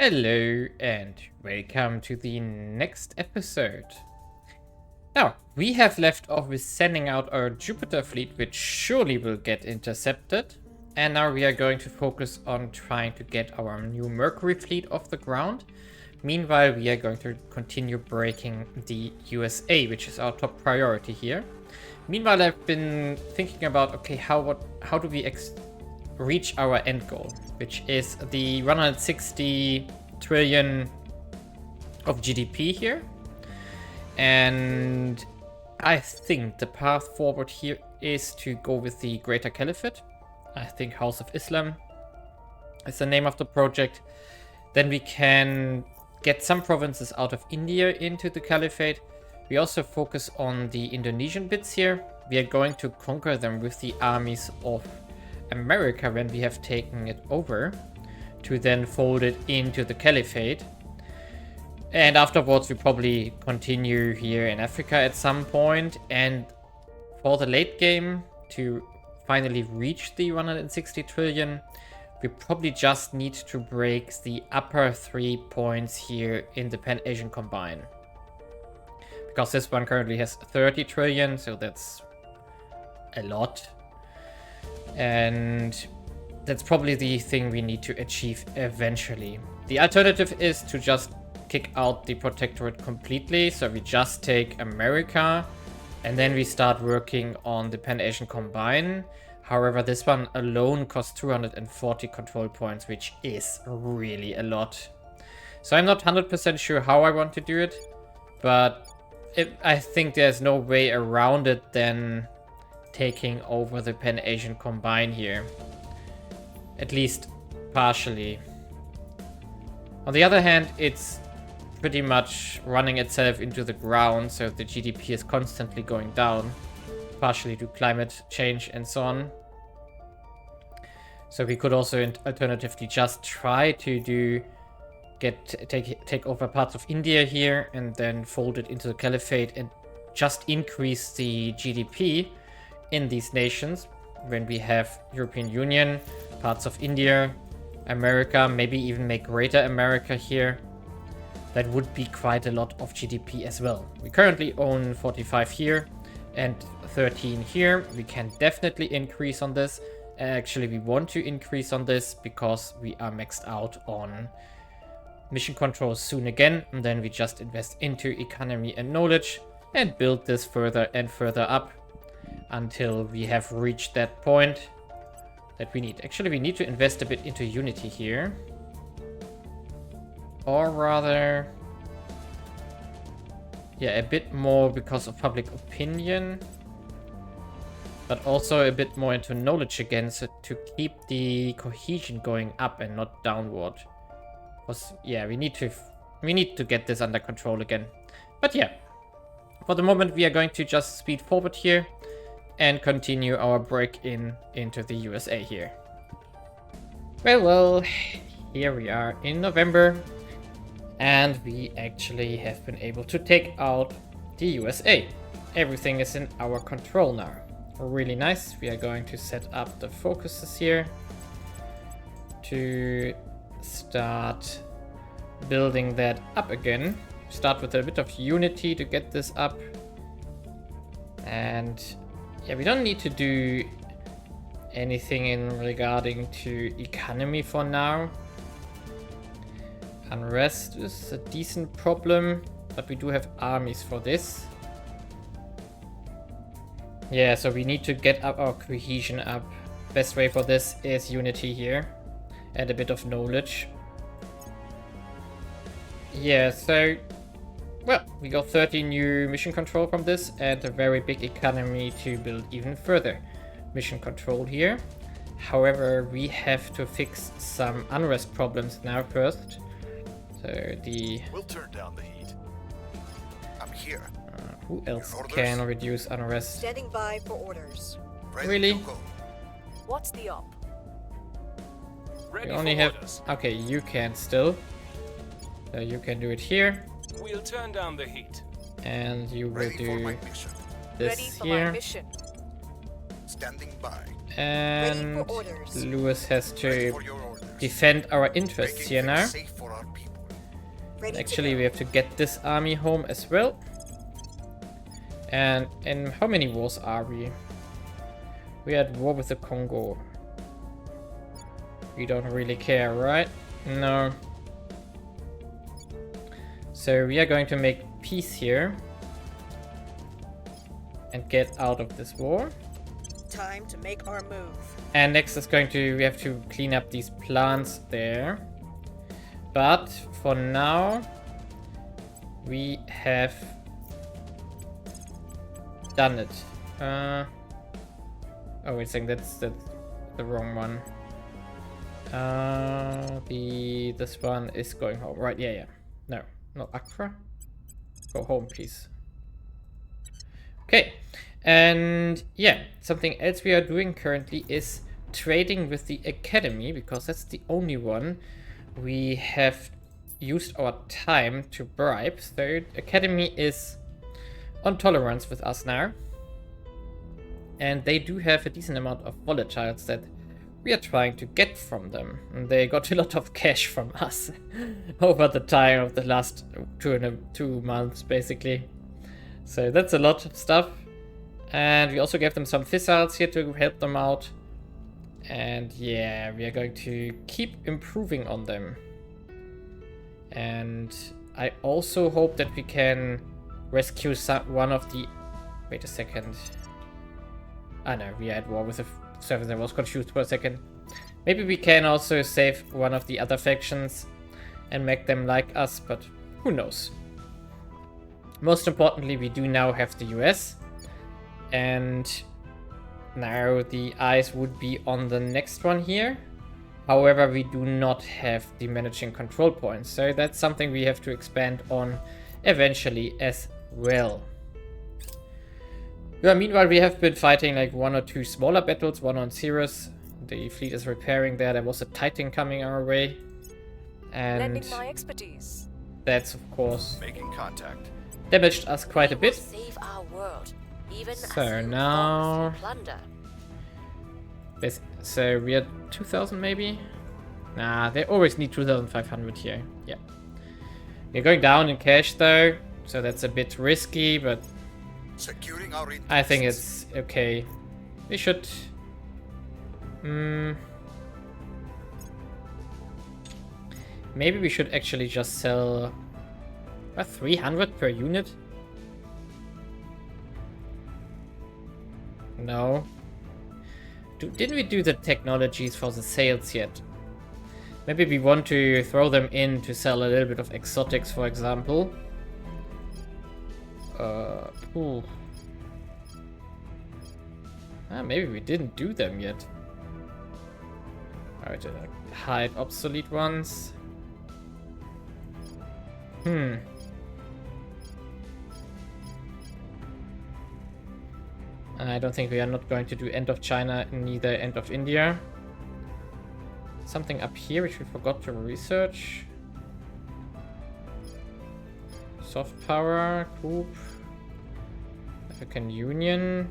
Hello and welcome to the next episode. Now, we have left off with sending out our Jupiter fleet, which surely will get intercepted. And now we are going to focus on trying to get our new Mercury fleet off the ground. Meanwhile, we are going to continue breaking the USA, which is our top priority here. Meanwhile, I've been thinking about, okay, how do we reach our end goal, which is the 160 trillion of GDP here. And I think the path forward here is to go with the Greater Caliphate. I think House of Islam is the name of the project. Then we can get some provinces out of India into the Caliphate. We also focus on the Indonesian bits here. We are going to conquer them with the armies of America when we have taken it over, to then fold it into the Caliphate. And afterwards we probably continue here in Africa at some point, and for the late game to finally reach the 160 trillion we probably just need to break the upper 3 points here in the Pan-Asian Combine, because this one currently has 30 trillion, so that's a lot. And that's probably the thing we need to achieve eventually. The alternative is to just kick out the protectorate completely, so we just take America and then we start working on the Pan-Asian Combine. However, this one alone costs 240 control points, which is really a lot. So I'm not 100% sure how I want to do it, but I think there's no way around it than taking over the Pan-Asian Combine here. At least partially. On the other hand, it's pretty much running itself into the ground, so the GDP is constantly going down, partially due to climate change and so on. So we could also alternatively just try to take over parts of India here and then fold it into the Caliphate and just increase the GDP in these nations when we have European Union, parts of India, America, maybe even make Greater America here. That would be quite a lot of GDP as well. We currently own 45 here and 13 here. We can definitely increase on this. Actually, we want to increase on this because we are maxed out on mission control soon again, and then we just invest into economy and knowledge and build this further and further up until we have reached that point that we need. Actually, we need to invest a bit into unity here. Or rather, yeah, a bit more because of public opinion. But also a bit more into knowledge again, so to keep the cohesion going up and not downward. Because, yeah, we need to get this under control again. But yeah, for the moment we are going to just speed forward here and continue our break into the USA here. Well, here we are in November, and we actually have been able to take out the USA. Everything is in our control now. Really nice. We are going to set up the focuses here to start building that up again. Start with a bit of unity to get this up. And yeah, we don't need to do anything in regarding to economy for now. Unrest is a decent problem, but we do have armies for this. Yeah, so we need to get up our cohesion up. Best way for this is unity here and a bit of knowledge. Yeah, so, well, we got 30 new mission control from this and a very big economy to build even further mission control here. However, we have to fix some unrest problems now first. So We'll turn down the heat. I'm here. Who else can reduce unrest? Standing by for orders. Really? What's the op? We only have... Okay, you can still. So you can do it here. We'll turn down the heat. And you will do this Ready for here. my mission. Standing by. And Ready for orders. Lewis has Ready to for your orders. defend our interests Making here now. things safe for our Ready Actually, to we have to get this army home as well. And in how many wars are we? We are at war with the Congo. We don't really care, right? No. So we are going to make peace here. And get out of this war. Time to make our move. And next is going to, we have to clean up these plants there. But for now, we have done it. Oh, wait a second, that's the wrong one. This one is going home, right? Yeah. No, Accra. Go home, please. Okay, and yeah, something else we are doing currently is trading with the Academy, because that's the only one we have used our time to bribe. So Academy is on tolerance with us now. And they do have a decent amount of volatiles that we are trying to get from them. And they got a lot of cash from us over the time of the last 2 months, basically. So that's a lot of stuff. And we also gave them some fizzles here to help them out. And yeah, we are going to keep improving on them. And I also hope that we can rescue one of the... Wait a second. Ah no, we are at war with the service. I was confused for a second. Maybe we can also save one of the other factions and make them like us, but who knows. Most importantly, we do now have the US. And now the eyes would be on the next one here. However, we do not have the managing control points, so that's something we have to expand on eventually as well. Yeah, meanwhile, we have been fighting like 1 or 2 smaller battles, one on Cirrus. The fleet is repairing there. There was a Titan coming our way. And Lending my expertise. that's, of course, Making contact. damaged us quite a bit. Save our world, even So as you now- thoughtlessly plunder. So we are 2,000 maybe? Nah, they always need 2,500 here. Yeah. We're going down in cash though, so that's a bit risky, but Securing our I think it's okay. We should... Maybe we should actually just sell... 300 per unit? No. Didn't we do the technologies for the sales yet? Maybe we want to throw them in to sell a little bit of exotics, for example. Maybe we didn't do them yet. Alright, hide obsolete ones. I don't think we are not going to do end of China, neither end of India. Something up here which we forgot to research. Soft power, group, African Union.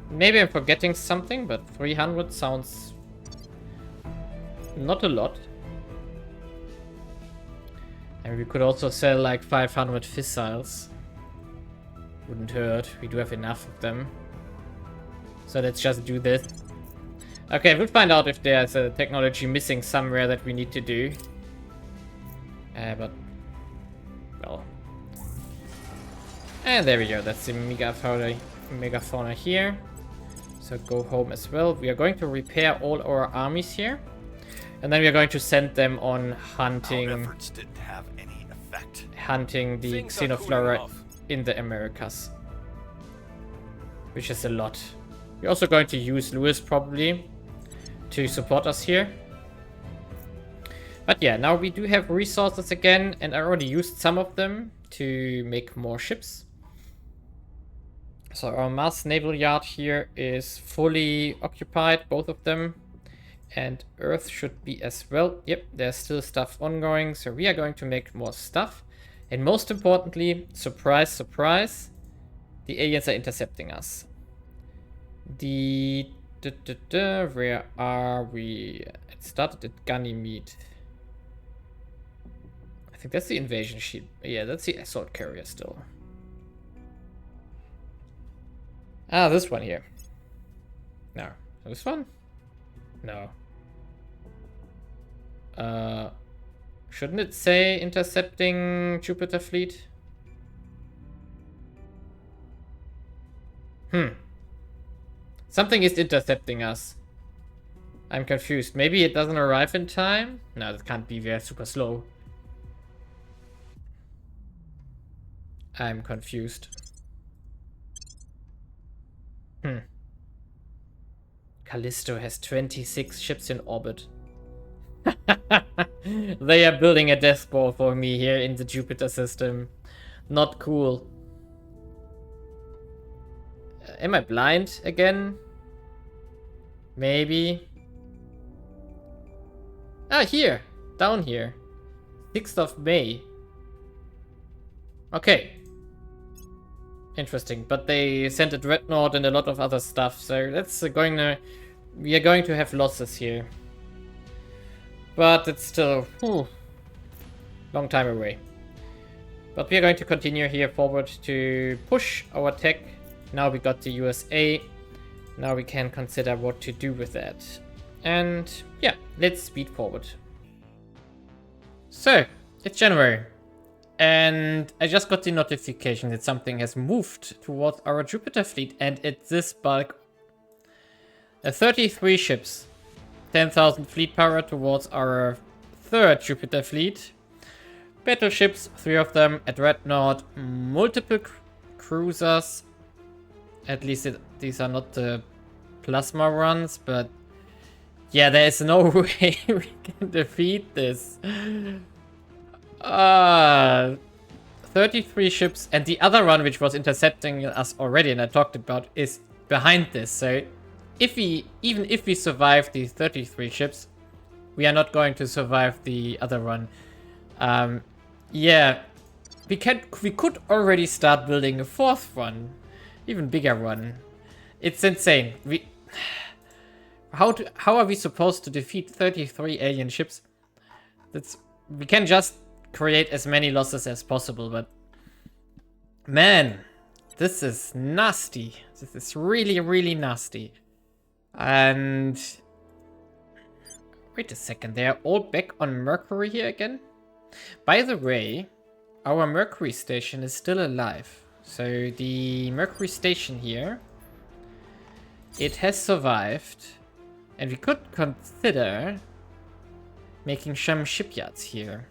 Maybe I'm forgetting something, but 300 sounds not a lot. And we could also sell like 500 fizzles. Wouldn't hurt. We do have enough of them. So let's just do this. Okay, we'll find out if there's a technology missing somewhere that we need to do. But... well... And there we go. That's the megafauna here. So go home as well. We are going to repair all our armies here. And then we are going to send them on hunting... Our efforts didn't have any effect. hunting the Things are cooling xenoflora off. in the Americas. Which is a lot. We're also going to use Lewis probably to support us here. But yeah, now we do have resources again, and I already used some of them to make more ships. So our Mars Naval Yard here is fully occupied, both of them. And Earth should be as well. Yep, there's still stuff ongoing, so we are going to make more stuff. And most importantly, surprise, surprise, the aliens are intercepting us. The Where are we? It started at Ganymede. I think that's the invasion ship. Yeah, that's the assault carrier still. Ah, this one here. No. This one? No. Shouldn't it say intercepting Jupiter fleet? Something is intercepting us. I'm confused. Maybe it doesn't arrive in time? No, that can't be. They're super slow. I'm confused. Callisto has 26 ships in orbit. They are building a death ball for me here in the Jupiter system. Not cool. Am I blind again? Maybe. Ah, here. Down here. 6th of May. Okay. Interesting. But they sent a dreadnought and a lot of other stuff. So that's going to... We are going to have losses here. But it's still... long time away. But we are going to continue here forward to push our tech. Now we got the USA. Now we can consider what to do with that. And yeah, let's speed forward. So, it's January. And I just got the notification that something has moved towards our Jupiter fleet. And it's this bulk. 33 ships. 10,000 fleet power towards our 3rd Jupiter fleet. Battleships, 3 of them, a dreadnought, multiple cruisers. At least these are not the plasma runs, but yeah, there is no way we can defeat this. 33 ships, and the other one which was intercepting us already, and I talked about, is behind this. So even if we survive the 33 ships, we are not going to survive the other one. Yeah, we could already start building a 4th one. Even bigger one. It's insane. How are we supposed to defeat 33 alien ships? We can just create as many losses as possible, but man, this is nasty. This is really, really nasty. And wait a second, they are all back on Mercury here again? By the way, our Mercury station is still alive. So the Mercury station here, it has survived, and we could consider making some shipyards here.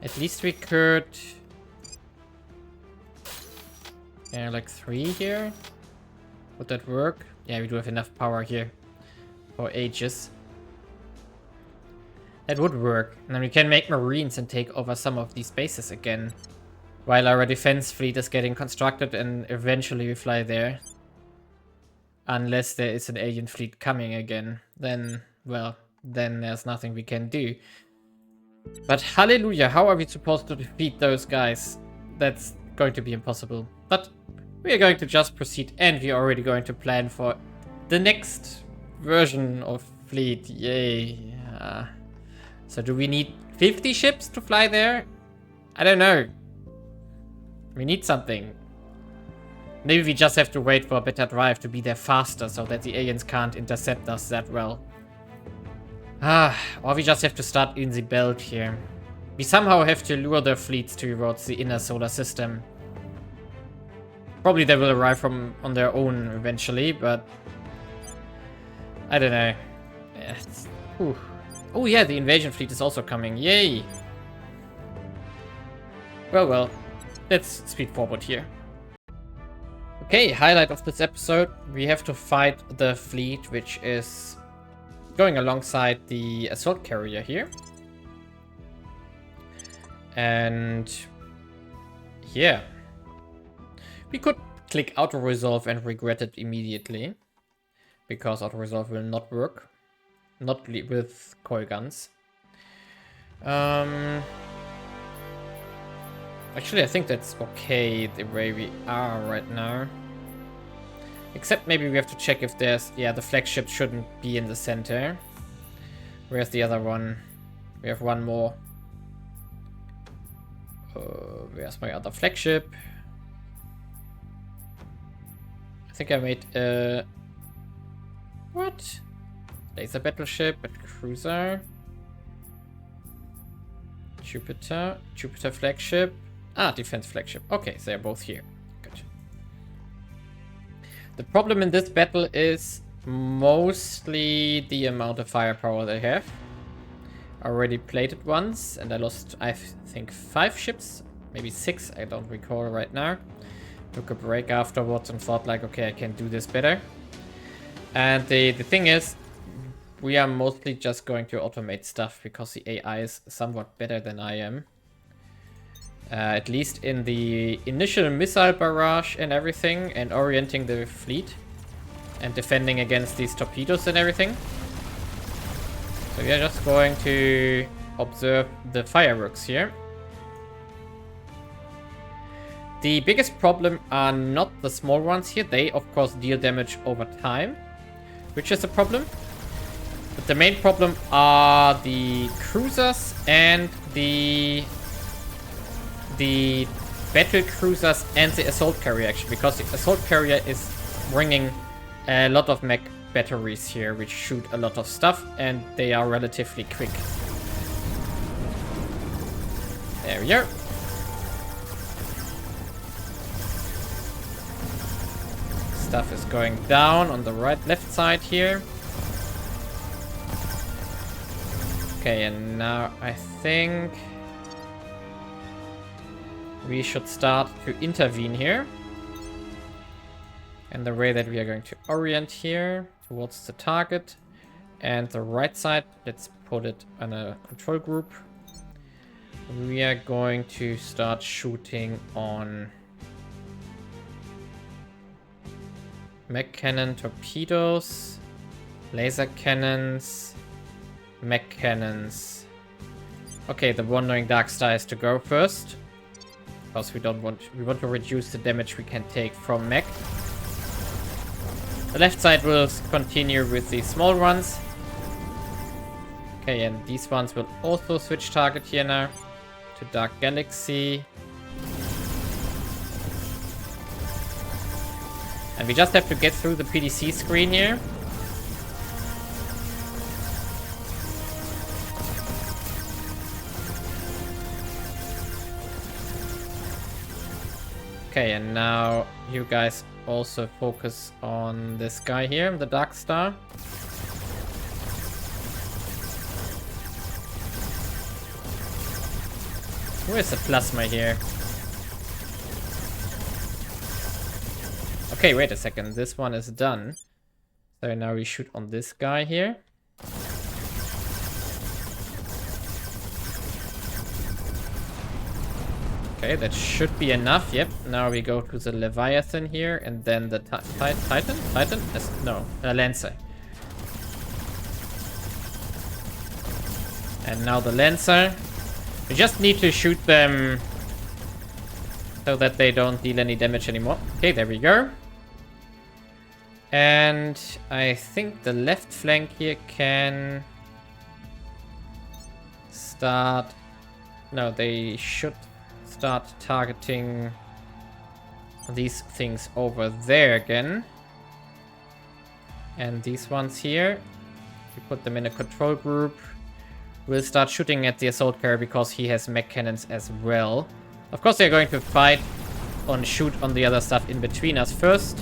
At least we could, yeah, like 3 here. Would that work? Yeah, we do have enough power here for ages. That would work. And then we can make marines and take over some of these bases again. While our defense fleet is getting constructed and eventually we fly there. Unless there is an alien fleet coming again. Then, well, then there's nothing we can do. But hallelujah, how are we supposed to defeat those guys? That's going to be impossible. But we are going to just proceed, and we are already going to plan for the next version of fleet. Yay. So do we need 50 ships to fly there? I don't know. We need something. Maybe we just have to wait for a better drive to be there faster so that the aliens can't intercept us that well. Or we just have to start in the belt here. We somehow have to lure their fleets towards the inner solar system. Probably they will arrive on their own eventually, but I don't know. Yeah, oh yeah, the invasion fleet is also coming. Yay! Well. Let's speed forward here. Okay, highlight of this episode. We have to fight the fleet, which is going alongside the assault carrier here. And yeah. We could click auto-resolve and regret it immediately. Because auto-resolve will not work. Not with coil guns. Actually, I think that's okay the way we are right now. Except maybe we have to check if there's... Yeah, the flagship shouldn't be in the center. Where's the other one? We have one more. Where's my other flagship? I think I made a... What? Laser battleship, battle cruiser. Jupiter flagship. Ah, defense flagship. Okay, they're both here. Good. The problem in this battle is mostly the amount of firepower they have. I already played it once and I lost, I think, 5 ships, maybe 6, I don't recall right now. Took a break afterwards and thought like, okay, I can do this better. And the thing is, we are mostly just going to automate stuff because the AI is somewhat better than I am. At least in the initial missile barrage and everything, and orienting the fleet and defending against these torpedoes and everything. So we are just going to observe the fireworks here. The biggest problem are not the small ones here. They, of course, deal damage over time, which is a problem. But the main problem are the cruisers and the battle cruisers and the assault carrier, actually, because the assault carrier is bringing a lot of mech batteries here, which shoot a lot of stuff, and they are relatively quick. There we are. Stuff is going down on the left side here. Okay, and now I think we should start to intervene here. And the way that we are going to orient here towards the target. And the right side, let's put it on a control group. We are going to start shooting on mech cannon torpedoes, laser cannons, mech cannons. Okay, the Wandering Dark Star has to go first. Because we want to reduce the damage we can take from mech. The left side will continue with the small ones. Okay, and these ones will also switch target here now to Dark Galaxy. And we just have to get through the PDC screen here. Okay, and now you guys also focus on this guy here, the Dark Star. Where's the plasma here? Okay, wait a second. This one is done. So now we shoot on this guy here. Okay, that should be enough. Yep. Now we go to the Leviathan here, and then the Titan? Titan? No, Lancer. And now the Lancer. We just need to shoot them so that they don't deal any damage anymore. Okay, there we go. And I think the left flank here can start... No, they should start targeting these things over there again. And these ones here, we put them in a control group. We'll start shooting at the assault carrier because he has mech cannons as well. Of course, they're going to fight and shoot on the other stuff in between us first.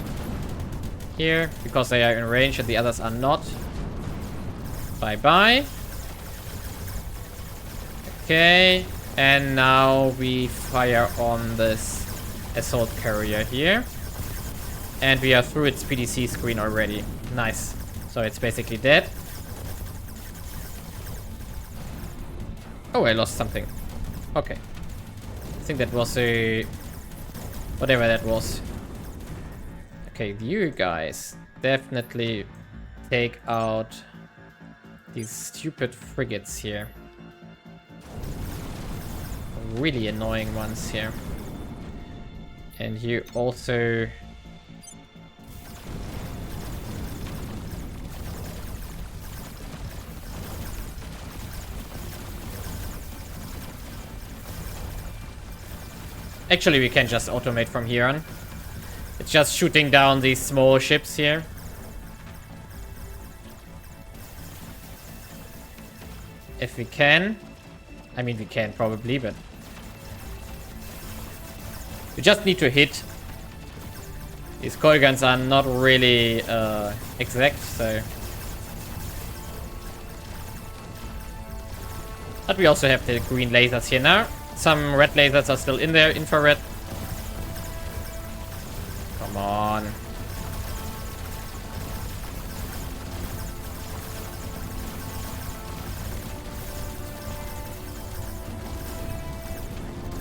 Here, because they are in range and the others are not. Bye-bye. Okay. And now we fire on this assault carrier here. And we are through its PDC screen already. Nice. So it's basically dead. Oh, I lost something. Okay. I think that was a... whatever that was. Okay, you guys definitely take out these stupid frigates here. Really annoying ones here. And you also Actually, we can just automate from here on. It's just shooting down these small ships here. If we can. I mean, we can probably, but... we just need to hit. These coil guns are not really exact, so... but we also have the green lasers here now. Some red lasers are still in there, infrared. Come on.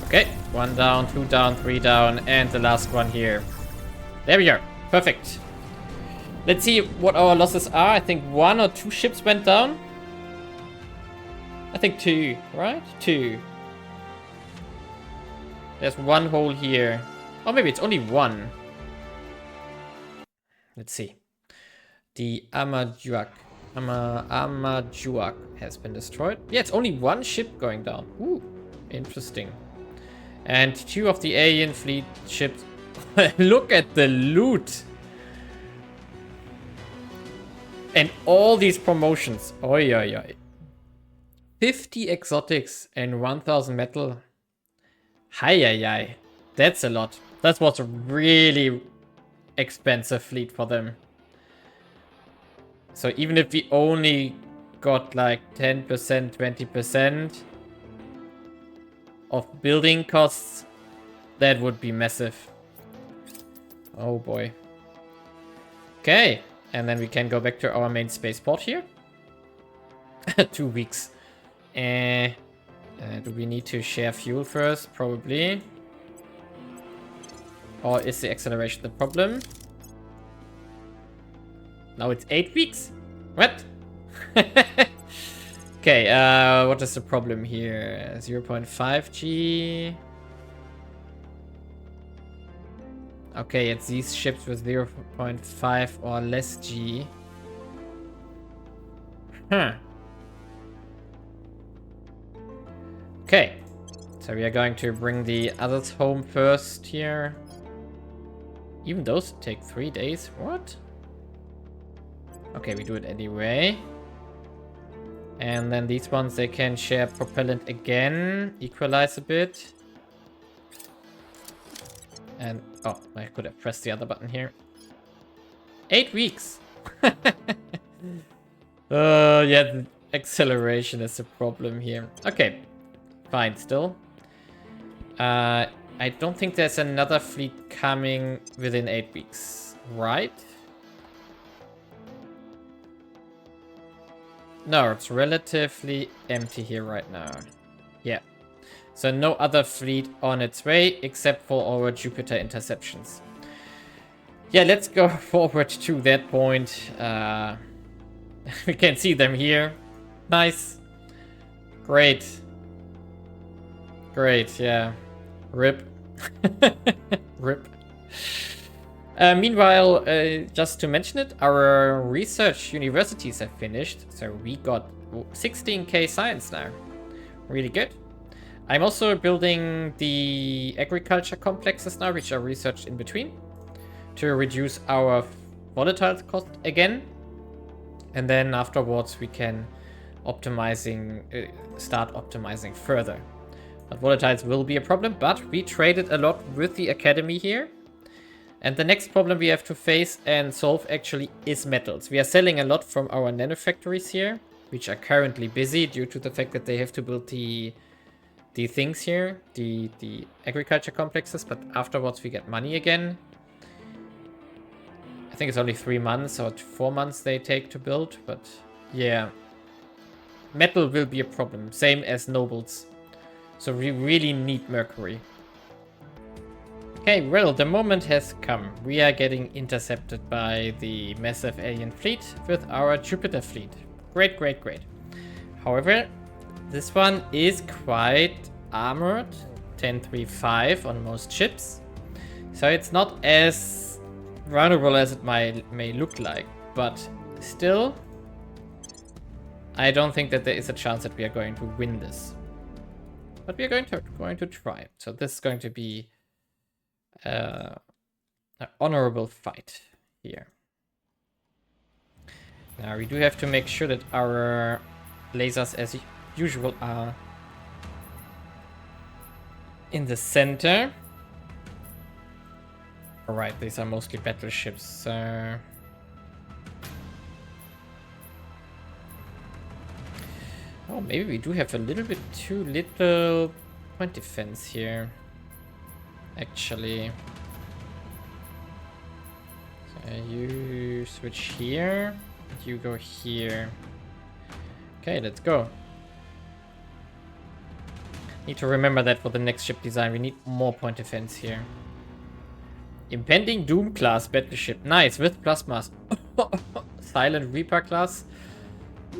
Okay, 1 down, 2 down, 3 down, and the last one here. There we are. Perfect. Let's see what our losses are. I think 1 or 2 ships went down. I think 2, right? 2. There's 1 hole here. Or maybe it's only 1. Let's see. The Amajuak has been destroyed. Yeah, it's only 1 ship going down. Ooh, interesting. And 2 of the alien fleet ships. Look at the loot. And all these promotions. Oi, oi, oi. 50 exotics and 1000 metal. Hi, hi, hi. That's a lot. That was a really expensive fleet for them. So even if we only got like 10%, 20% of building costs, that would be massive. Oh boy. Okay. And then we can go back to our main spaceport here. 2 weeks. Do we need to share fuel first? Probably. Or is the acceleration the problem? Now it's 8 weeks? What? Okay, what is the problem here? 0.5 G. Okay, it's these ships with 0.5 or less G. Huh. Okay, so we are going to bring the others home first here. Even those take 3 days. What? Okay, we do it anyway. And then these ones, they can share propellant again. Equalize a bit. And, oh, I could have pressed the other button here. 8 weeks. Yeah, the acceleration is the problem here. Okay. Fine, still. I don't think there's another fleet coming within 8 weeks, right? No, it's relatively empty here right now. Yeah. So no other fleet on its way except for our Jupiter interceptions. Yeah, let's go forward to that point. We can see them here. Nice. Great. Great, yeah. RIP. RIP. Meanwhile, just to mention it, our research universities have finished. So we got 16k science now. Really good. I'm also building the agriculture complexes now, which are researched in between, to reduce our volatile cost again. And then afterwards we can start optimizing further. But volatiles will be a problem, but we traded a lot with the academy here. And the next problem we have to face and solve actually is metals. We are selling a lot from our nanofactories here, which are currently busy due to the fact that they have to build the things here, the agriculture complexes, but afterwards we get money again. I think it's only 3 months or 4 months they take to build, but yeah. Metal will be a problem, same as nobles. So we really need mercury. Okay, well, the moment has come. We are getting intercepted by the massive alien fleet with our Jupiter fleet. Great, great, great. However, this one is quite armored. 1035 on most ships. So it's not as vulnerable as it may look like. But still, I don't think that there is a chance that we are going to win this. But we are going to try. So this is going to be an honorable fight here. Now we do have to make sure that our lasers, as usual, are in the center. Alright, these are mostly battleships, so... Oh, maybe we do have a little bit too little point defense here. Actually. So you switch here, you go here. Okay, let's go. Need to remember that for the next ship design, we need more point defense here. Impending Doom class battleship. Nice, with plasmas. Silent Reaper class.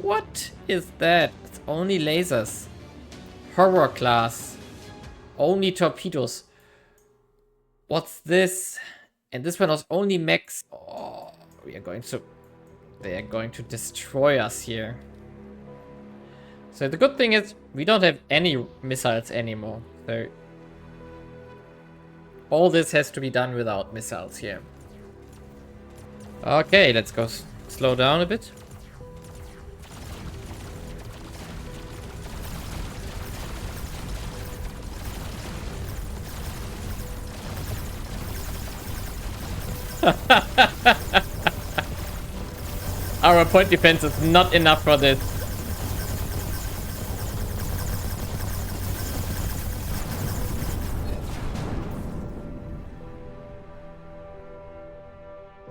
What is that? It's only lasers. Horror class. Only torpedoes. What's this? And this one was only mechs. Oh, they are going to destroy us here. So the good thing is we don't have any missiles anymore. So all this has to be done without missiles here. Okay, let's go slow down a bit. Our point defense is not enough for this.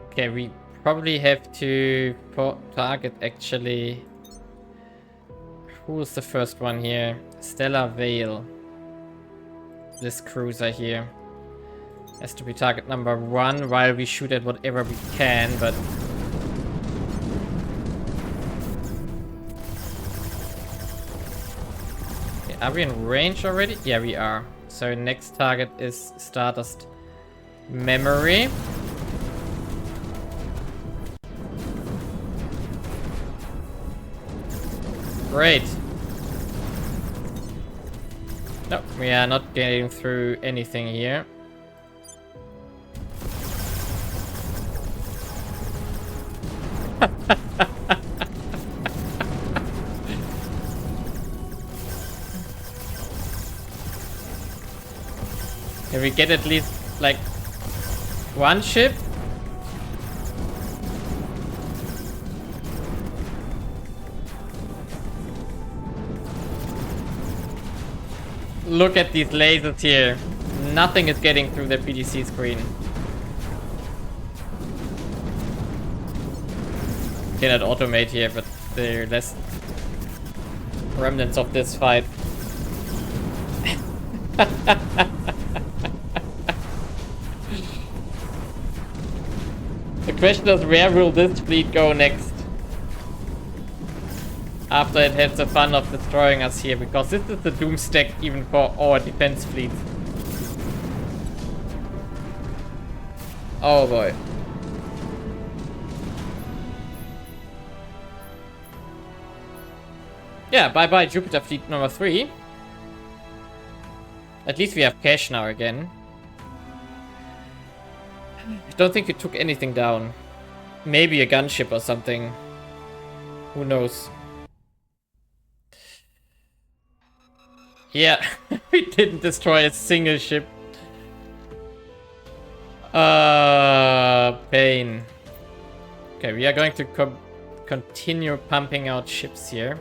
Okay, we probably have to target actually... Who is the first one here? Stellar Vale. This cruiser here. Has to be target number 1 while we shoot at whatever we can, but... Okay, are we in range already? Yeah, we are. So next target is Stardust Memory. Great. No, we are not getting through anything here. Can we get at least like one ship? Look at these lasers here. Nothing is getting through the PDC screen. Cannot automate here, but they're less remnants of this fight. The question is, where will this fleet go next? After it had the fun of destroying us here, because this is the doom stack even for our defense fleet. Oh boy. Yeah, bye bye Jupiter fleet number 3. At least we have cash now again. I don't think we took anything down. Maybe a gunship or something. Who knows? Yeah, we didn't destroy a single ship. Pain. Okay, we are going to continue pumping out ships here.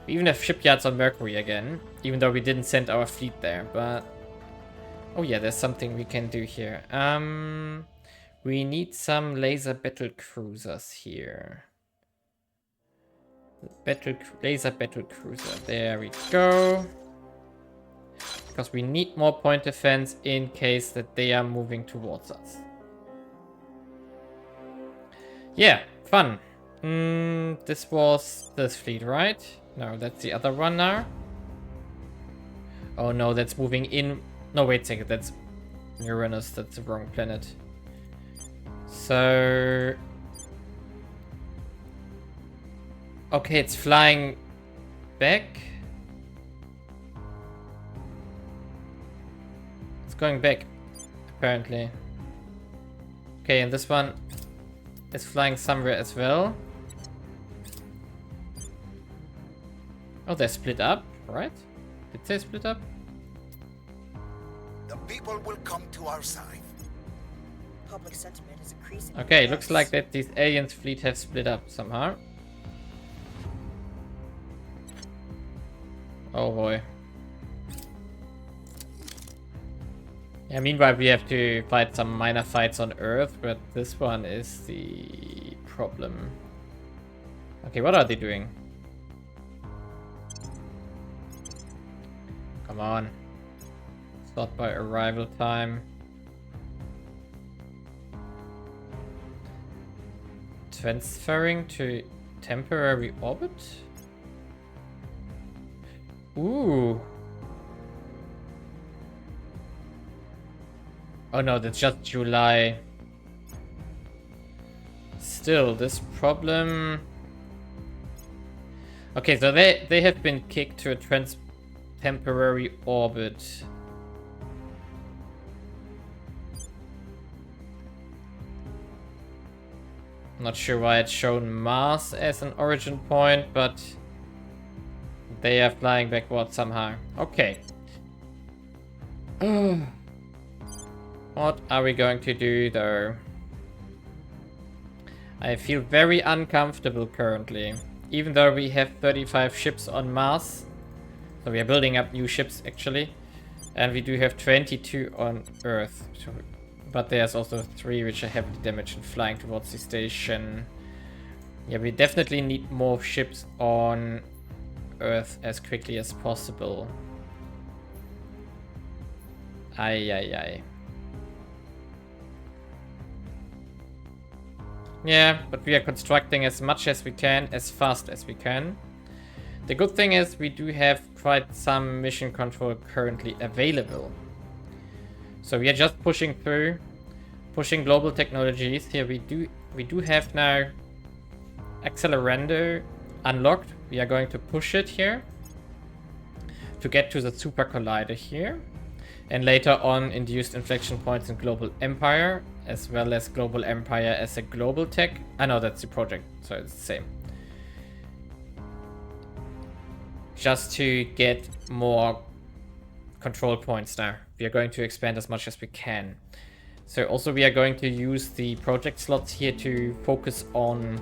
We even have shipyards on Mercury again, even though we didn't send our fleet there, but... Oh yeah, there's something we can do here. We need some laser battle cruisers here. Laser battle cruiser. There we go. Because we need more point defense in case that they are moving towards us. Yeah, fun. This was this fleet, right? No, that's the other one now. Oh no, that's moving in. No, wait a second. That's Uranus. That's the wrong planet. So... Okay, it's flying back. It's going back. apparently. Okay, and this one is flying somewhere as well. Oh, they're split up, right? Did they split up? The people will come to our side. Public sentiment is increasing. Okay, looks like that these aliens fleet have split up somehow. Oh boy. Yeah, meanwhile we have to fight some minor fights on Earth, but this one is the problem. Okay, what are they doing? Come on. Sort by arrival time. Transferring to temporary orbit? Ooh. Oh no, that's just July. Still, this problem... Okay, so they have been kicked to a temporary orbit. Not sure why it's shown Mars as an origin point, but they are flying backwards somehow. Okay. What are we going to do though? I feel very uncomfortable currently. Even though we have 35 ships on Mars. So we are building up new ships actually. And we do have 22 on Earth. But there's also 3 which are heavily damaged and flying towards the station. Yeah, we definitely need more ships on Earth as quickly as possible. Aye. Yeah, but we are constructing as much as we can, as fast as we can. The good thing is we do have quite some mission control currently available. So we are just pushing through, pushing global technologies. Here we do have now Accelerando unlocked. We are going to push it here to get to the super collider here. And later on induced inflection points in global empire, as well as global empire as a global tech. I know that's the project, so it's the same. Just to get more control points now. We are going to expand as much as we can. So also we are going to use the project slots here to focus on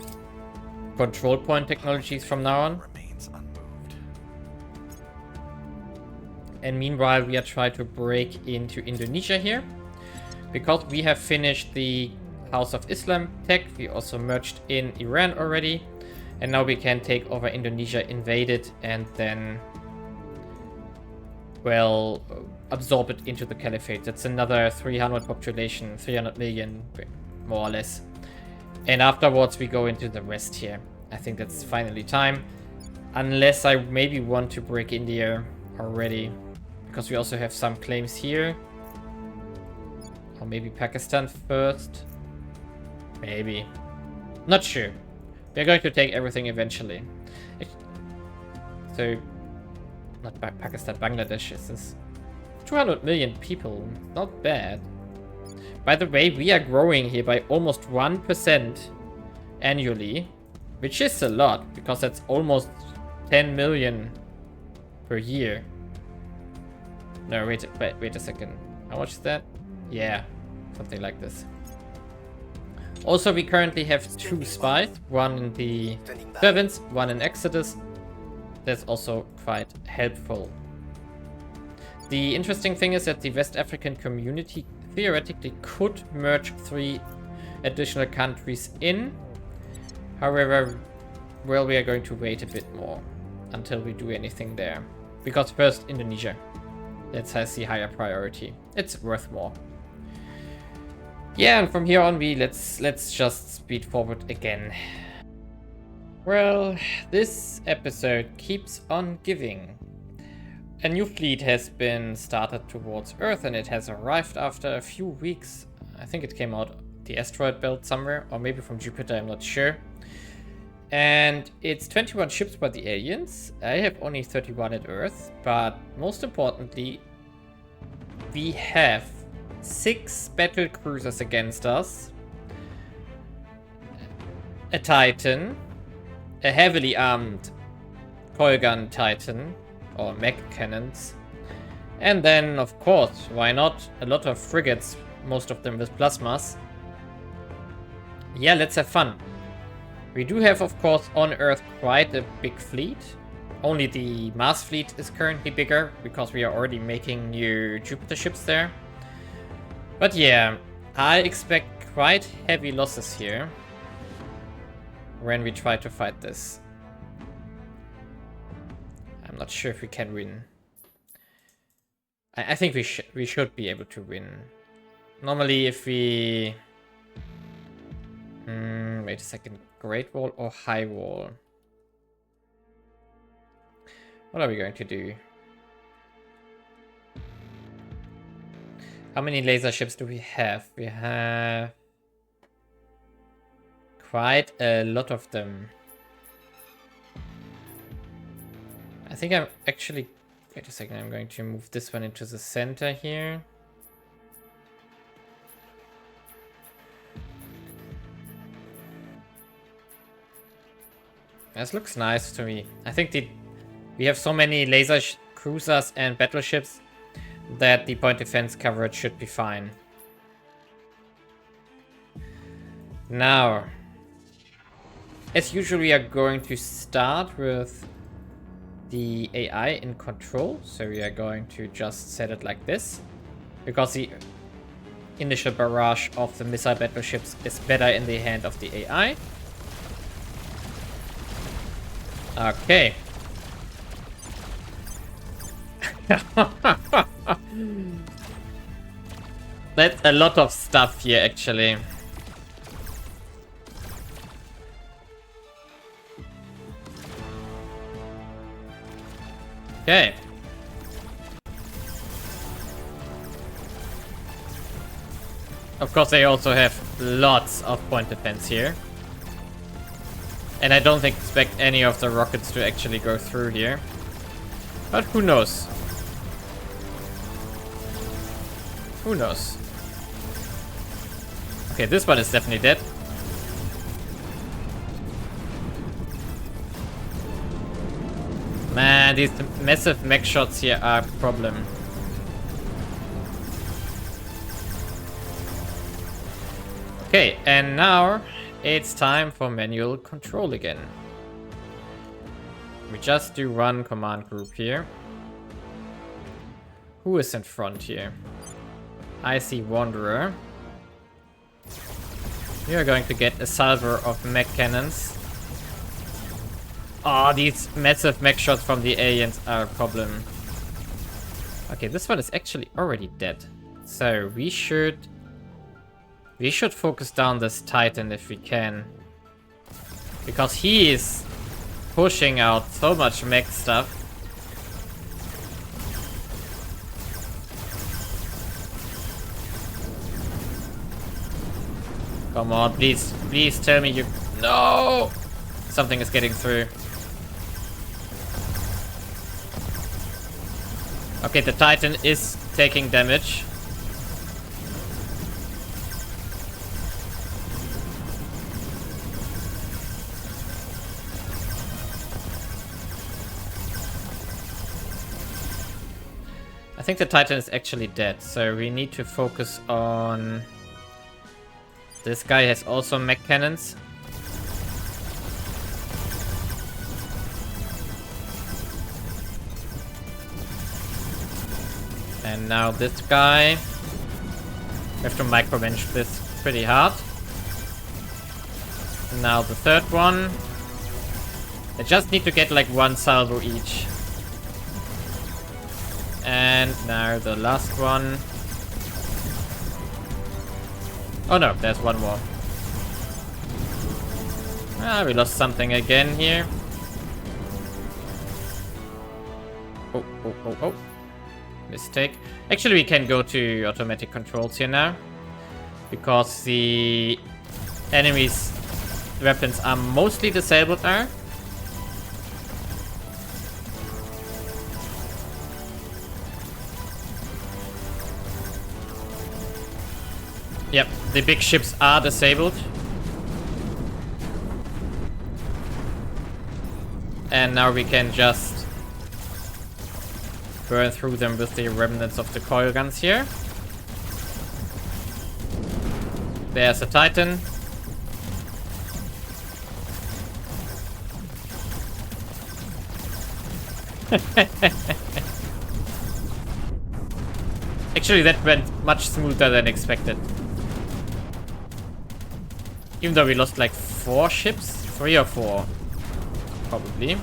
control point technologies from now on. Remains unmoved. And meanwhile we are trying to break into Indonesia here. Because we have finished the House of Islam tech, we also merged in Iran already. And now we can take over Indonesia, invade it, and then, well, absorb it into the caliphate. That's another 300 population, 300 million, more or less. And afterwards we go into the rest here. I think that's finally time. Unless I maybe want to break India already. Because we also have some claims here. Or maybe Pakistan first. Maybe. Not sure. We're going to take everything eventually. So, not Pakistan, Bangladesh is this. 200 million people. Not bad. By the way, we are growing here by almost 1% annually. Which is a lot, because that's almost 10 million per year. No, wait a second. How much is that? Yeah, something like this. Also, we currently have 2 spies, one in the servants, one in Exodus. That's also quite helpful. The interesting thing is that the West African community theoretically could merge 3 additional countries in. However, well, we are going to wait a bit more until we do anything there. Because first, Indonesia. That has the higher priority. It's worth more. Yeah, and from here on, let's just speed forward again. Well, this episode keeps on giving. A new fleet has been started towards Earth, and it has arrived after a few weeks. I think it came out the asteroid belt somewhere, or maybe from Jupiter, I'm not sure. And it's 21 ships by the aliens. I have only 31 at Earth, but most importantly, we have 6 battle cruisers against us. A Titan. A heavily armed coil gun Titan. Or mech cannons. And then, of course, why not? A lot of frigates. Most of them with plasmas. Yeah, let's have fun. We do have, of course, on Earth quite a big fleet. Only the Mars fleet is currently bigger, because we are already making new Jupiter ships there. But yeah, I expect quite heavy losses here when we try to fight this. I'm not sure if we can win. I think we should be able to win. Normally if we... wait a second. Great Wall or High Wall? What are we going to do? How many laser ships do we have? We have quite a lot of them. I think I'm actually... Wait a second, I'm going to move this one into the center here. This looks nice to me. I think we have so many laser cruisers and battleships that the point defense coverage should be fine. Now, as usual, we are going to start with the AI in control. So we are going to just set it like this, because the initial barrage of the missile battleships is better in the hand of the AI. Okay. That's a lot of stuff here, actually. Okay. Of course, they also have lots of point defense here. And I don't expect any of the rockets to actually go through here. But who knows? Who knows? Okay, this one is definitely dead. Man, these massive mech shots here are a problem. Okay, and now it's time for manual control again. We just do one command group here. Who is in front here? I see Wanderer. We are going to get a salver of mech cannons. Oh, these massive mech shots from the aliens are a problem. Okay, this one is actually already dead. So we should focus down this Titan if we can. Because he is pushing out so much mech stuff. Come on, please, please tell me you... No! Something is getting through. Okay, the Titan is taking damage. I think the Titan is actually dead, so we need to focus on... This guy has also mech cannons. And now this guy. We have to micromanage this pretty hard. Now the third one. I just need to get like one salvo each. And now the last one. Oh no, there's one more. Ah, we lost something again here. Oh, oh, oh, oh. Mistake. Actually, we can go to automatic controls here now. Because the enemy's weapons are mostly disabled now. Yep, the big ships are disabled. And now we can just burn through them with the remnants of the coil guns here. There's a Titan. Actually, that went much smoother than expected. Even though we lost like 4 ships? 3 or 4. Probably.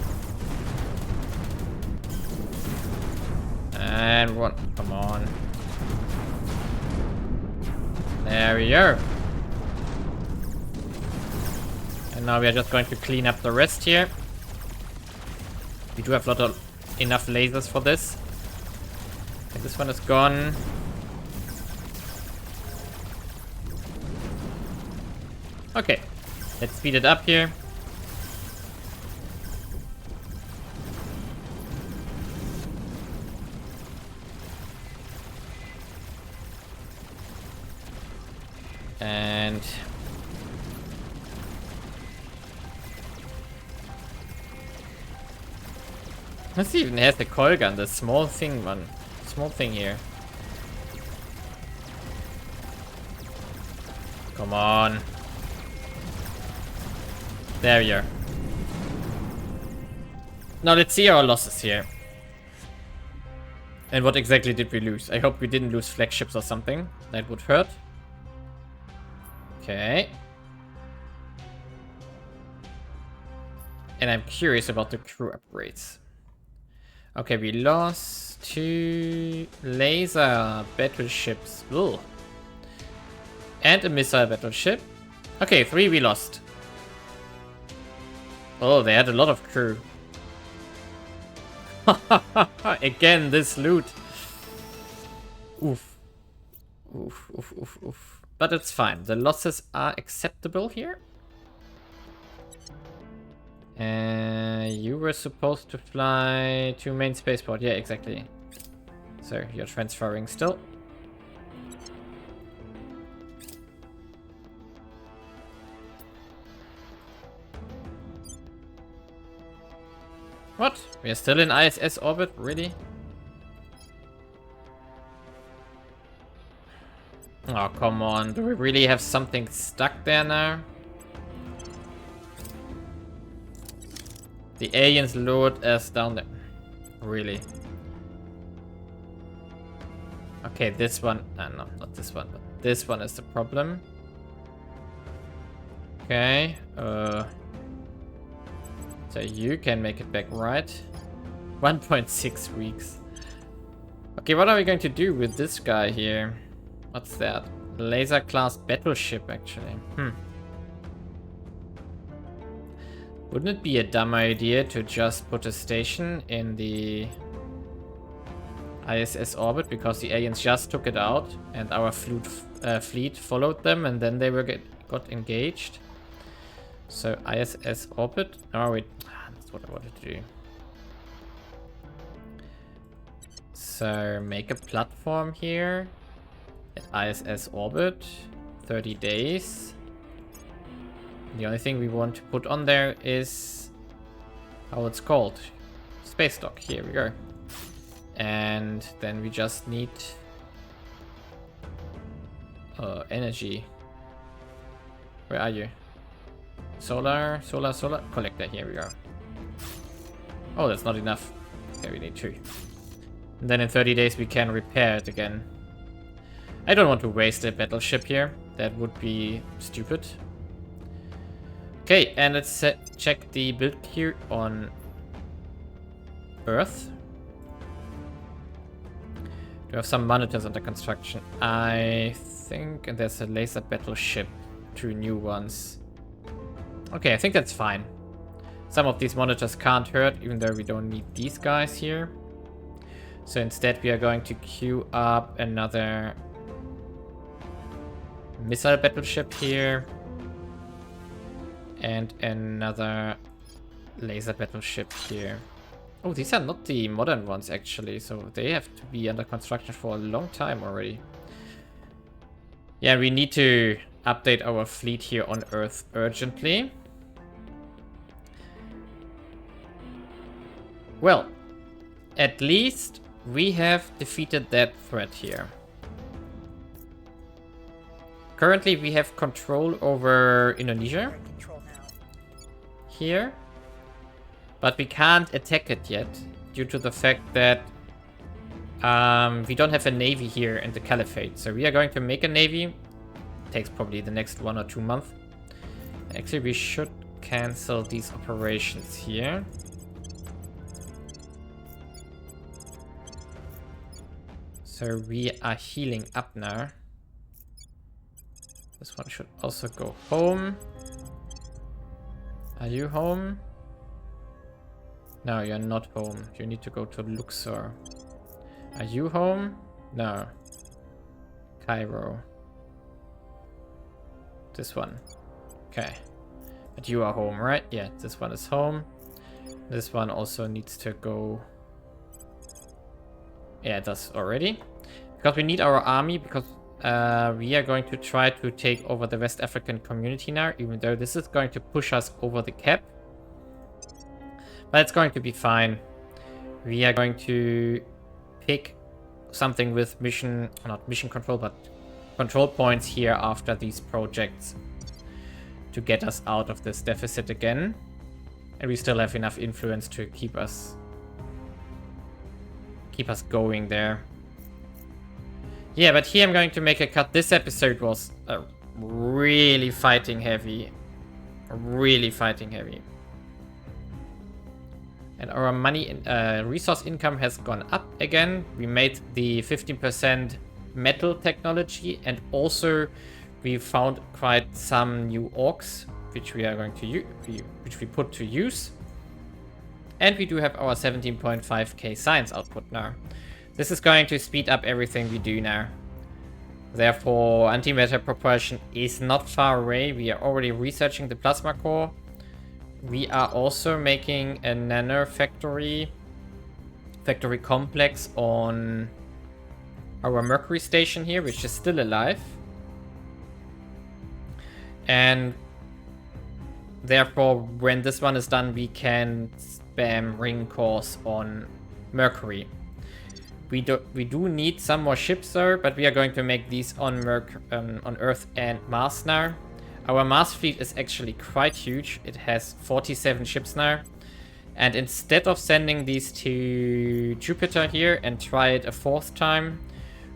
And 1. Come on. There we go. And now we are just going to clean up the rest here. We do have enough lasers for this. I think this one is gone. Okay, let's speed it up here. And this even has the coil gun, the small thing one. Small thing here. Come on. There we are. Now let's see our losses here. And what exactly did we lose? I hope we didn't lose flagships or something. That would hurt. Okay. And I'm curious about the crew upgrades. Okay, we lost 2 laser battleships. Ugh. And a missile battleship. Okay, 3 we lost. Oh, they had a lot of crew. Again, this loot. Oof. Oof, oof, oof, oof. But it's fine. The losses are acceptable here. You were supposed to fly to main spaceport. Yeah, exactly. So you're transferring still. What? We are still in ISS orbit? Really? Oh, come on. Do we really have something stuck there now? The aliens lured us down there. Really? Okay, this one. No, not this one, but this one is the problem. Okay. So you can make it back, right? 1.6 weeks. Okay, what are we going to do with this guy here? What's that? Laser class battleship, actually. Wouldn't it be a dumb idea to just put a station in the ISS orbit, because the aliens just took it out and our fleet followed them and then they got engaged? So ISS orbit. Oh wait, that's what I wanted to do. So make a platform here at ISS orbit. 30 days. The only thing we want to put on there is how it's called. Space dock. Here we go. And then we just need energy. Where are you? Solar collector. Here we go. Oh, that's not enough. Okay, we need 2. And then in 30 days we can repair it again. I don't want to waste a battleship here. That would be stupid. Okay, and let's check the build queue on Earth. We have some monitors under construction, I think, and there's a laser battleship, 2 new ones. Okay, I think that's fine. Some of these monitors can't hurt, even though we don't need these guys here. So instead we are going to queue up another missile battleship here. And another laser battleship here. Oh, these are not the modern ones actually, so they have to be under construction for a long time already. Yeah, we need to update our fleet here on Earth urgently. Well, at least we have defeated that threat here. Currently, we have control over Indonesia Control now. here, but we can't attack it yet due to the fact that we don't have a navy here in the Caliphate. So we are going to make a navy. Takes probably the next 1 or 2 months. Actually, we should cancel these operations here. So we are healing up now. This one should also go home. Are you home? No, you're not home. You need to go to Luxor. Are you home? No. Cairo. This one. Okay. But you are home, right? Yeah, this one is home. This one also needs to go... Yeah, it does already. Because we need our army, because we are going to try to take over the West African community now, even though this is going to push us over the cap. But it's going to be fine. We are going to pick something with mission, not mission control, but control points here after these projects to get us out of this deficit again. And we still have enough influence to keep us going there. Yeah, but here I'm going to make a cut. This episode was really fighting heavy. Really fighting heavy. And our money, resource income has gone up again. We made the 15% metal technology, and also we found quite some new orcs, which we are going to which we put to use. And we do have our 17.5k science output now. This is going to speed up everything we do now. Therefore, antimatter propulsion is not far away. We are already researching the plasma core. We are also making a nano factory complex on our Mercury station here, which is still alive. And therefore, when this one is done, we can spam ring cores on Mercury. We do need some more ships though, but we are going to make these on Earth and Mars now. Our Mars fleet is actually quite huge. It has 47 ships now. And instead of sending these to Jupiter here and try it a 4th time,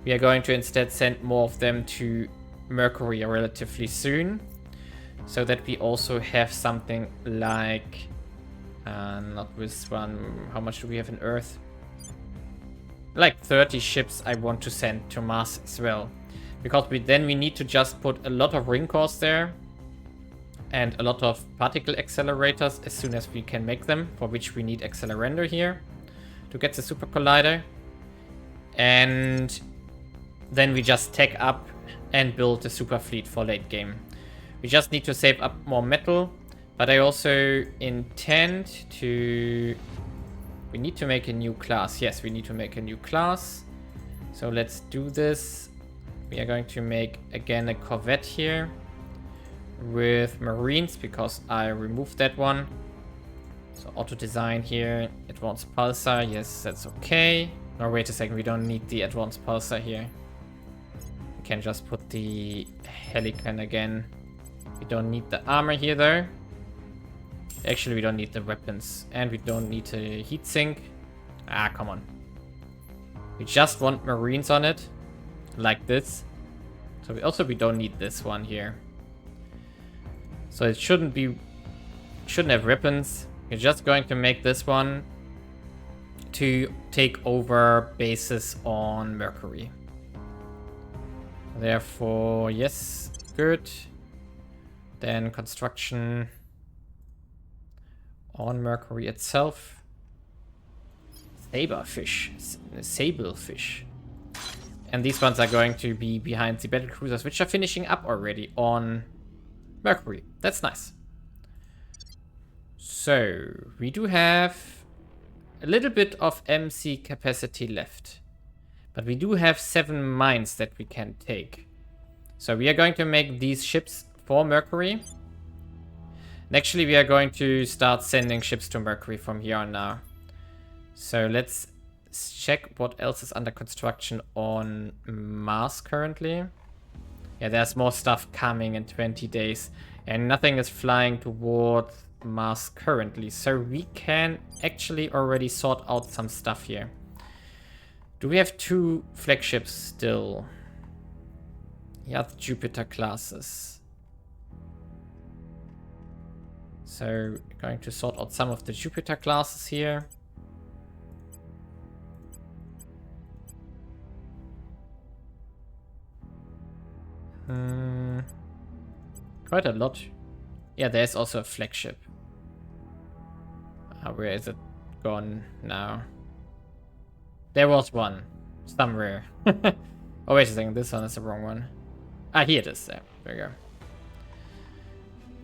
we are going to instead send more of them to Mercury relatively soon. So that we also have something like... not this one. How much do we have in Earth? Like 30 ships I want to send to Mars as well. Because then we need to just put a lot of ring cores there. And a lot of particle accelerators as soon as we can make them. For which we need accelerender here. To get the super collider. And then we just tech up and build the super fleet for late game. We just need to save up more metal. But I also intend to... We need to make a new class. Yes, we need to make a new class. So let's do this. We are going to make, again, a corvette here. With marines, because I removed that one. So auto design here. Advanced pulsar. Yes, that's okay. No, wait a second. We don't need the advanced pulsar here. We can just put the Helican again. We don't need the armor here, though. Actually, we don't need the weapons. And we don't need a heatsink. Ah, come on. We just want marines on it. Like this. So we don't need this one here. So it shouldn't have weapons. We're just going to make this one to take over bases on Mercury. Therefore, yes, good. Then construction on Mercury itself. Sablefish. And these ones are going to be behind the battle cruisers, which are finishing up already on Mercury. That's nice. So, we do have a little bit of MC capacity left. But we do have 7 mines that we can take. So we are going to make these ships for Mercury. And actually, we are going to start sending ships to Mercury from here on now. So let's check what else is under construction on Mars currently. Yeah, there's more stuff coming in 20 days. And nothing is flying towards Mars currently. So we can actually already sort out some stuff here. Do we have 2 flagships still? Yeah, the Jupiter classes. So, going to sort out some of the Jupiter classes here. Quite a lot. Yeah, there's also a flagship. Where is it gone now? There was one. Somewhere. Oh, wait a second. This one is the wrong one. Ah, here it is. There we go.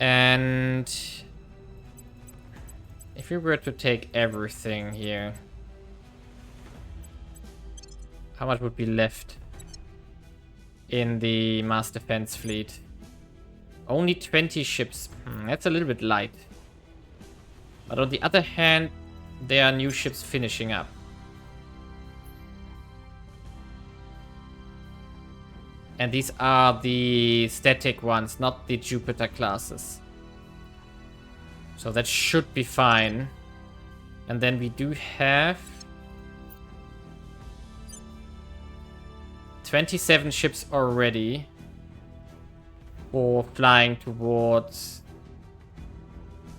And if we were to take everything here, how much would be left in the mass defense fleet? Only 20 ships. That's a little bit light. But on the other hand, there are new ships finishing up. And these are the static ones, not the Jupiter classes. So that should be fine. And then we do have 27 ships already for flying towards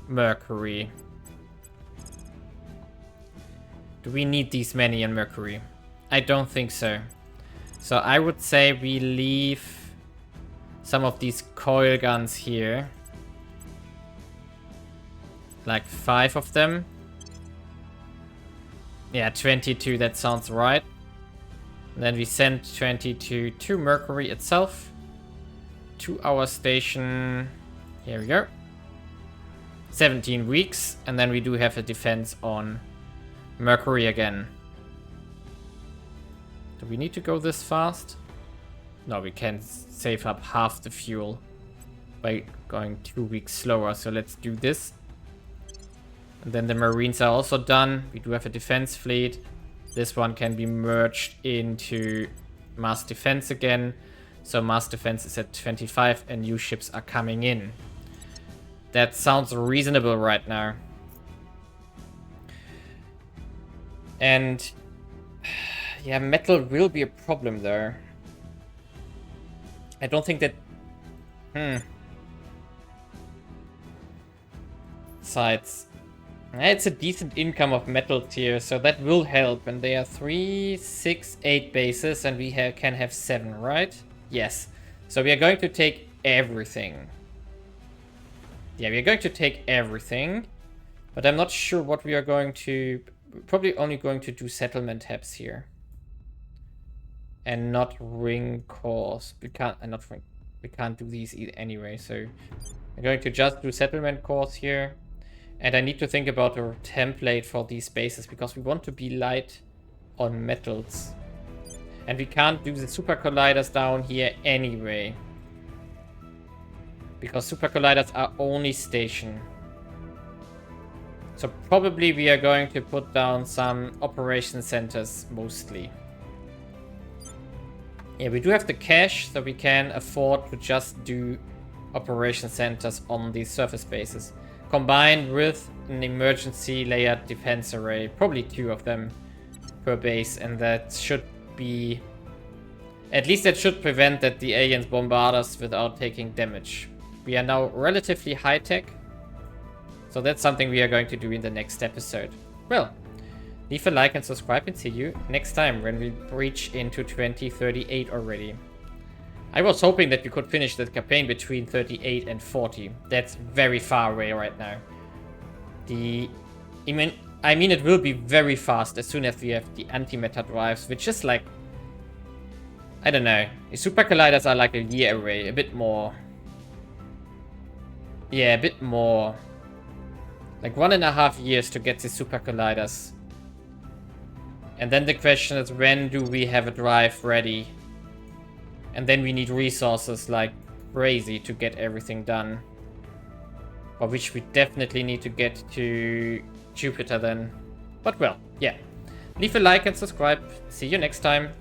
Mercury. Do we need these many in Mercury? I don't think so. So I would say we leave some of these coil guns here. Like 5 of them. Yeah, 22, that sounds right. And then we send 22 to Mercury itself. To our station. Here we go. 17 weeks. And then we do have a defense on Mercury again. Do we need to go this fast? No, we can save up half the fuel by going 2 weeks slower. So let's do this. And then the Marines are also done. We do have a defense fleet. This one can be merged into mass defense again. So mass defense is at 25 and new ships are coming in. That sounds reasonable right now. And yeah, metal will be a problem there. I don't think that... Besides, it's a decent income of metals here, so that will help. And they are 3, 6, 8 bases, and we can have 7, right? Yes. So we are going to take everything. Yeah, we are going to take everything. But I'm not sure what we are going to... We're probably only going to do settlement hubs here. And not ring cores. We can't do these anyway, so I'm going to just do settlement cores here. And I need to think about a template for these bases because we want to be light on metals. And we can't do the super colliders down here anyway. Because super colliders are only station. So probably we are going to put down some operation centers mostly. Yeah, we do have the cash, so we can afford to just do operation centers on these surface bases. Combined with an emergency layered defense array. Probably 2 of them per base, and that should be... At least that should prevent that the aliens bombard us without taking damage. We are now relatively high-tech, so that's something we are going to do in the next episode. Well, leave a like and subscribe, and see you next time when we reach into 2038 already. I was hoping that we could finish that campaign between 38 and 40. That's very far away right now. I mean, it will be very fast as soon as we have the antimatter drives, which is like... I don't know. The super colliders are like a year away, a bit more. Yeah, a bit more. Like 1.5 years to get the super colliders. And then the question is, when do we have a drive ready And then we need resources like crazy to get everything done. For which we definitely need to get to Jupiter then. But well, yeah. Leave a like and subscribe. See you next time.